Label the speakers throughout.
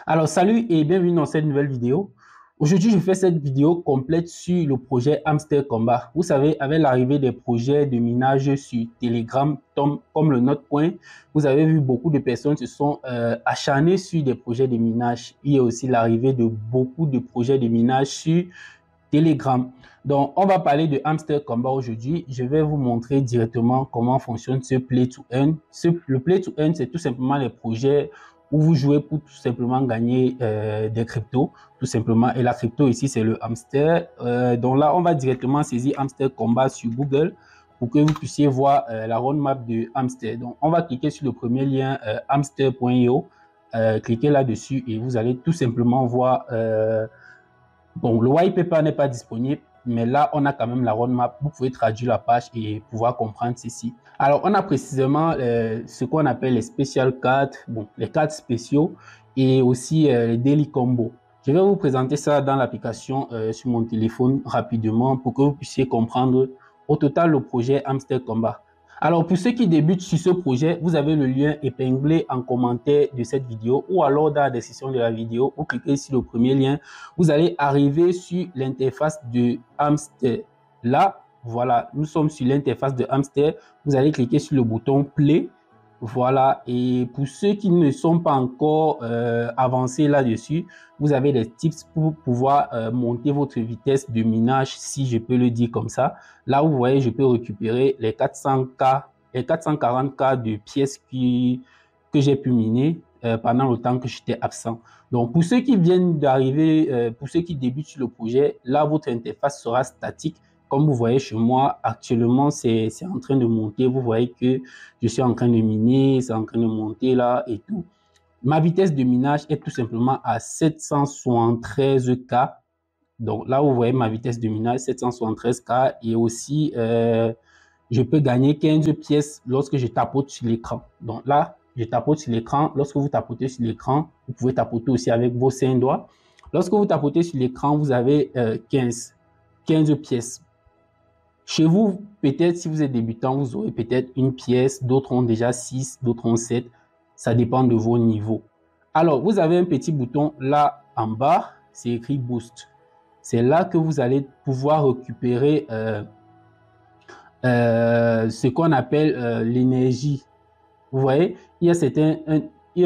Speaker 1: Alors, salut et bienvenue dans cette nouvelle vidéo. Aujourd'hui, je fais cette vidéo complète sur le projet Hamster Combat. Vous savez, avec l'arrivée des projets de minage sur Telegram, comme le Node.coin, vous avez vu beaucoup de personnes se sont acharnées sur des projets de minage. Il y a aussi l'arrivée de beaucoup de projets de minage sur Telegram. Donc, on va parler de Hamster Combat aujourd'hui. Je vais vous montrer directement comment fonctionne ce Play to Earn. Le Play to Earn, c'est tout simplement les projets où vous jouez pour tout simplement gagner des cryptos, tout simplement. Et la crypto ici, c'est le hamster. Donc là, on va directement saisir Hamster Combat sur Google pour que vous puissiez voir la roadmap de Hamster. Donc, on va cliquer sur le premier lien hamster.io. Cliquez là-dessus et vous allez tout simplement voir... bon, le white paper n'est pas disponible, mais là, on a quand même la roadmap. Vous pouvez traduire la page et pouvoir comprendre ceci. Alors, on a précisément ce qu'on appelle les special cards, bon, les cartes spéciaux et aussi les daily combos. Je vais vous présenter ça dans l'application sur mon téléphone rapidement pour que vous puissiez comprendre au total le projet Hamster Combat. Alors, pour ceux qui débutent sur ce projet, vous avez le lien épinglé en commentaire de cette vidéo ou alors dans la description de la vidéo. Vous cliquez sur le premier lien, vous allez arriver sur l'interface de Hamster. Là, voilà, nous sommes sur l'interface de Hamster. Vous allez cliquer sur le bouton Play. Voilà, et pour ceux qui ne sont pas encore avancés là-dessus, vous avez des tips pour pouvoir monter votre vitesse de minage, si je peux le dire comme ça. Là, vous voyez, je peux récupérer les 400K, les 440K de pièces que j'ai pu miner pendant le temps que j'étais absent. Donc, pour ceux qui viennent d'arriver, pour ceux qui débutent sur le projet, là, votre interface sera statique. Comme vous voyez chez moi, actuellement, c'est en train de monter. Vous voyez que je suis en train de miner, c'est en train de monter là et tout. Ma vitesse de minage est tout simplement à 773K. Donc là, vous voyez ma vitesse de minage, 773K. Et aussi, je peux gagner 15 pièces lorsque je tapote sur l'écran. Donc là, je tapote sur l'écran. Lorsque vous tapotez sur l'écran, vous pouvez tapoter aussi avec vos 5 doigts. Lorsque vous tapotez sur l'écran, vous avez 15 pièces. Chez vous, peut-être si vous êtes débutant, vous aurez peut-être une pièce, d'autres ont déjà 6, d'autres ont 7. Ça dépend de vos niveaux. Alors, vous avez un petit bouton là en bas, c'est écrit Boost. C'est là que vous allez pouvoir récupérer ce qu'on appelle l'énergie. Vous voyez, il y a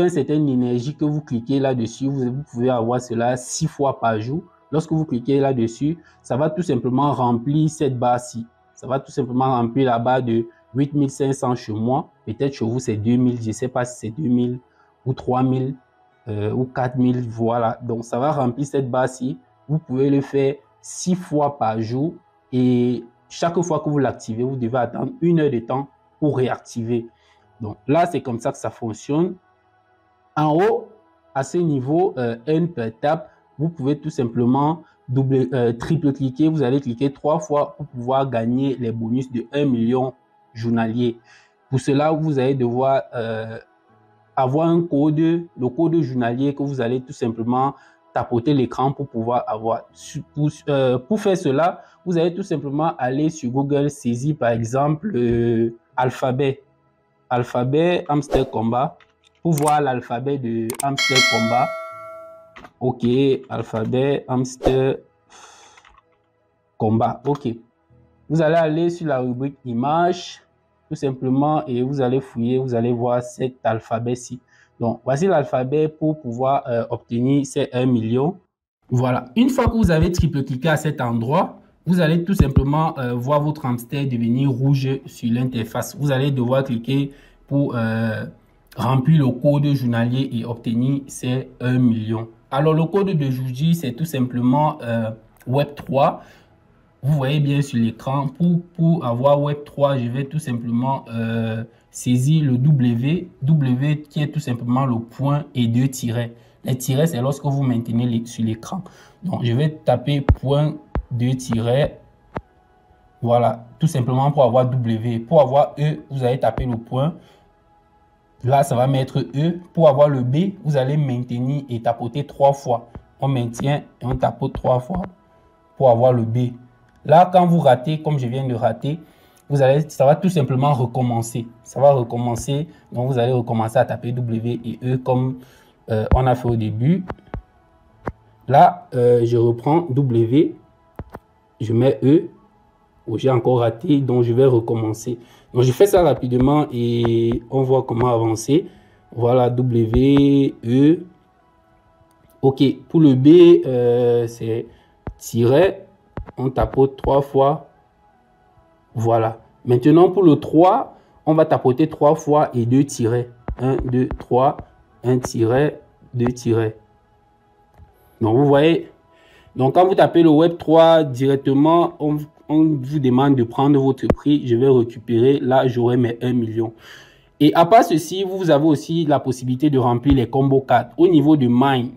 Speaker 1: une certaine énergie que vous cliquez là-dessus. Vous pouvez avoir cela 6 fois par jour. Lorsque vous cliquez là-dessus, ça va tout simplement remplir cette barre-ci. Ça va tout simplement remplir la barre de 8500 chez moi. Peut-être chez vous, c'est 2000. Je ne sais pas si c'est 2000 ou 3000 ou 4000. Voilà. Donc, ça va remplir cette barre-ci. Vous pouvez le faire 6 fois par jour. Et chaque fois que vous l'activez, vous devez attendre 1 heure de temps pour réactiver. Donc, là, c'est comme ça que ça fonctionne. En haut, à ce niveau, Earn per tap, vous pouvez tout simplement triple-cliquer. Vous allez cliquer 3 fois pour pouvoir gagner les bonus de 1 million journalier. Pour cela, vous allez devoir avoir un code, le code journalier que vous allez tout simplement tapoter l'écran pour pouvoir avoir. Pour faire cela, vous allez tout simplement aller sur Google, saisir par exemple alphabet Hamster Combat. Pour voir l'alphabet de Hamster Combat. Ok, alphabet Hamster Combat. Ok. Vous allez aller sur la rubrique images, tout simplement, et vous allez fouiller, vous allez voir cet alphabet-ci. Donc, voici l'alphabet pour pouvoir obtenir ces 1 million. Voilà. Une fois que vous avez triple-cliqué à cet endroit, vous allez tout simplement voir votre hamster devenir rouge sur l'interface. Vous allez devoir cliquer pour remplir le code journalier et obtenir ces 1 million. Alors, le code de aujourd'hui, c'est tout simplement Web3. Vous voyez bien sur l'écran, pour avoir Web3, je vais tout simplement saisir le W qui est tout simplement le point et 2 tirets. Les tirets, c'est lorsque vous maintenez sur l'écran. Donc, je vais taper point 2 tirets. Voilà, tout simplement pour avoir W. Pour avoir E, vous allez taper le point. Là, ça va mettre E. Pour avoir le B, vous allez maintenir et tapoter 3 fois. On maintient et on tapote 3 fois pour avoir le B. Là, quand vous ratez, comme je viens de rater, ça va tout simplement recommencer. Ça va recommencer. Donc, vous allez recommencer à taper W et E comme on a fait au début. Là, je reprends W, je mets E. Oh, j'ai encore raté, donc je vais recommencer. Donc je fais ça rapidement et on voit comment avancer. Voilà, W, E. Ok, pour le B, c'est tiret. On tapote 3 fois. Voilà. Maintenant, pour le 3, on va tapoter 3 fois et 2 tirets. 1, 2, 3, 1 tiret, 2 tirets. Donc, vous voyez. Donc, quand vous tapez le Web 3 directement, on vous demande de prendre votre prix. Je vais récupérer. Là, j'aurai mes 1 million. Et à part ceci, vous avez aussi la possibilité de remplir les combos 4. Au niveau du mine,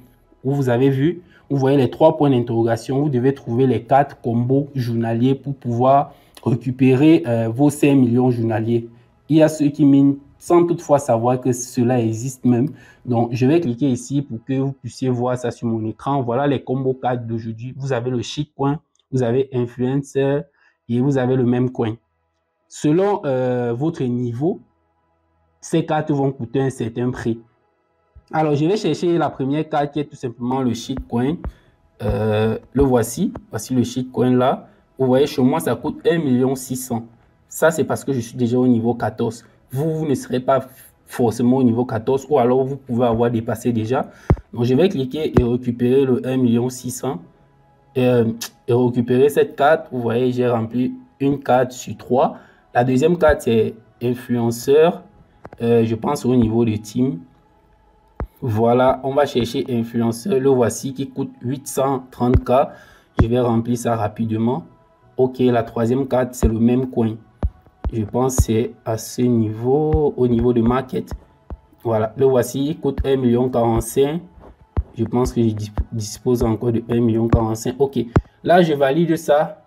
Speaker 1: où vous avez vu, vous voyez les 3 points d'interrogation. Vous devez trouver les 4 combos journaliers pour pouvoir récupérer vos 5 millions journaliers. Il y a ceux qui minent sans toutefois savoir que cela existe même. Donc, je vais cliquer ici pour que vous puissiez voir ça sur mon écran. Voilà les combos 4 d'aujourd'hui. Vous avez le shitcoin, vous avez influencer et vous avez le même coin. Selon votre niveau, ces cartes vont coûter un certain prix. Alors, je vais chercher la première carte qui est tout simplement le shitcoin. Le voici. Voici le shitcoin là. Vous voyez, chez moi, ça coûte 1 600 000. Ça, c'est parce que je suis déjà au niveau 14. Vous ne serez pas forcément au niveau 14 ou alors vous pouvez avoir dépassé déjà. Donc, je vais cliquer et récupérer le 1 600 000 et récupérer cette carte. Vous voyez, j'ai rempli une carte sur 3. La deuxième carte, c'est influenceur. Je pense au niveau de team. Voilà, on va chercher influenceur. Le voici qui coûte 830K. Je vais remplir ça rapidement. Ok, la troisième carte, c'est le même coin. Je pense que c'est à ce niveau, au niveau de market. Voilà, le voici, il coûte 1,45 million. Je pense que je dispose encore de 1,45 million. Ok, là, je valide ça.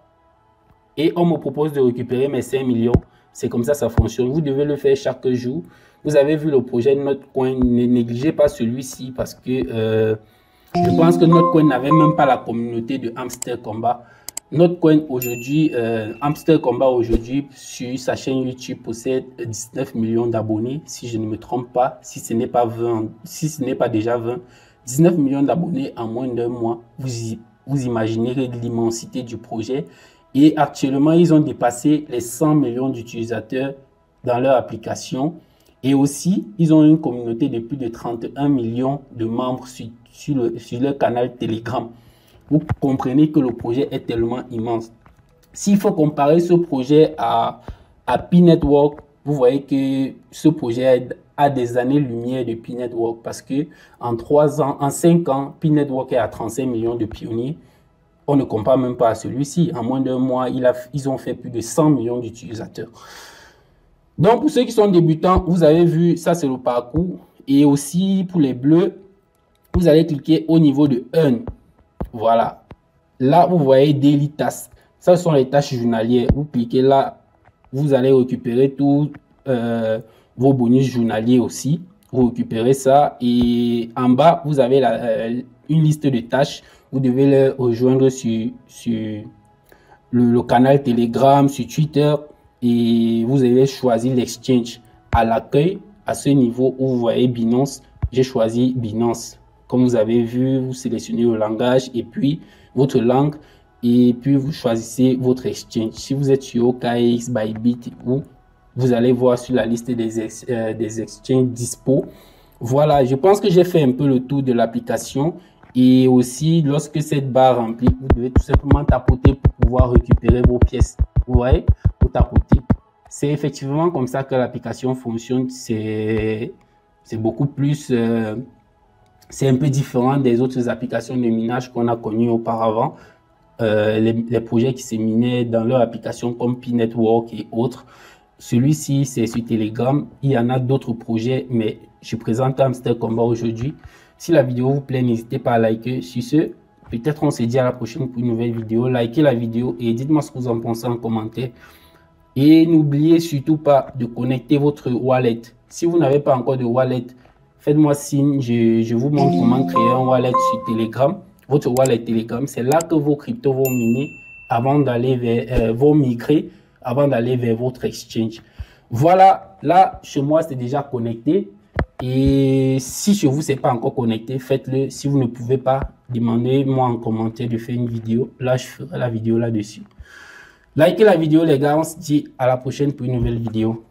Speaker 1: Et on me propose de récupérer mes 5 millions. C'est comme ça fonctionne. Vous devez le faire chaque jour. Vous avez vu le projet de Notcoin. Ne négligez pas celui-ci parce que je pense que Notcoin n'avait même pas la communauté de Hamster Combat. Notcoin aujourd'hui, Hamster Combat aujourd'hui sur sa chaîne YouTube possède 19 millions d'abonnés, si je ne me trompe pas, si ce n'est pas 20, si ce n'est pas déjà 20. 19 millions d'abonnés en moins d'un mois. Vous imaginez l'immensité du projet. Et actuellement, ils ont dépassé les 100 millions d'utilisateurs dans leur application. Et aussi, ils ont une communauté de plus de 31 millions de membres sur leur canal Telegram. Vous comprenez que le projet est tellement immense. S'il faut comparer ce projet à P-Network, vous voyez que ce projet a des années-lumière de P-Network parce que en 3 ans, en 5 ans, P-Network est à 35 millions de pionniers. On ne compare même pas à celui-ci. En moins d'un mois, ils ont fait plus de 100 millions d'utilisateurs. Donc, pour ceux qui sont débutants, vous avez vu, ça c'est le parcours. Et aussi, pour les bleus, vous allez cliquer au niveau de Earn. Voilà. Là, vous voyez Daily Tasks. Ça, ce sont les tâches journalières. Vous cliquez là, vous allez récupérer tous vos bonus journaliers aussi. Vous récupérez ça. Et en bas, vous avez une liste de tâches. Vous devez les rejoindre sur le canal Telegram, sur Twitter. Et vous avez choisi l'exchange. À l'accueil, à ce niveau où vous voyez Binance, j'ai choisi Binance. Comme vous avez vu, vous sélectionnez le langage et puis votre langue. Et puis vous choisissez votre exchange. Si vous êtes sur OKX, Bybit, vous allez voir sur la liste des exchanges dispo. Voilà, je pense que j'ai fait un peu le tour de l'application. Et aussi, lorsque cette barre remplie, vous devez tout simplement tapoter pour pouvoir récupérer vos pièces. Vous voyez, pour tapoter. C'est effectivement comme ça que l'application fonctionne. C'est beaucoup plus... c'est un peu différent des autres applications de minage qu'on a connues auparavant. Les projets qui se minaient dans leur application comme P-Network et autres. Celui-ci, c'est sur Telegram. Il y en a d'autres projets, mais je présente Hamster Combat aujourd'hui. Si la vidéo vous plaît, n'hésitez pas à liker. Sur ce, peut-être on se dit à la prochaine pour une nouvelle vidéo. Likez la vidéo et dites-moi ce que vous en pensez en commentaire. Et n'oubliez surtout pas de connecter votre wallet. Si vous n'avez pas encore de wallet, faites-moi signe. Je vous montre comment créer un wallet sur Telegram. Votre wallet Telegram, c'est là que vos cryptos vont miner avant d'aller vers, vont migrer avant d'aller vers votre exchange. Voilà, là, chez moi, c'est déjà connecté. Et si chez vous, c'est pas encore connecté, faites-le. Si vous ne pouvez pas, demandez-moi en commentaire de faire une vidéo. Là, je ferai la vidéo là-dessus. Likez la vidéo, les gars. On se dit à la prochaine pour une nouvelle vidéo.